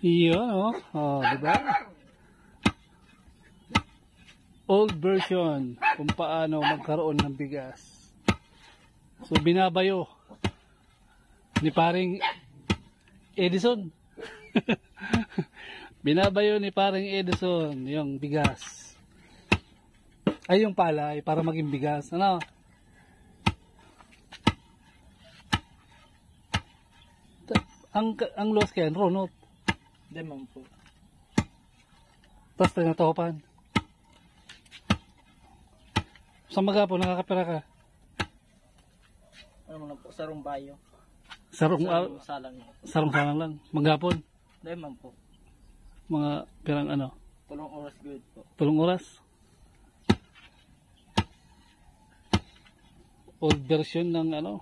Iyon, oh. Oh, diba? Old version kung paano magkaroon ng bigas. So, binabayo ni paring Edison. Binabayo ni paring Edison yung bigas. Ay, yung palay para maging bigas. Ano? Ang loss kaya, runot. Demang po. Tapos tinatopan. Sa maga po, nakakapira ka? Ano na po, sarong bayo. Sarong Salang. salang lang. Maghapon. Demang po. Mga pirang ano? 3 oras good po. 3 oras. Old version ng ano?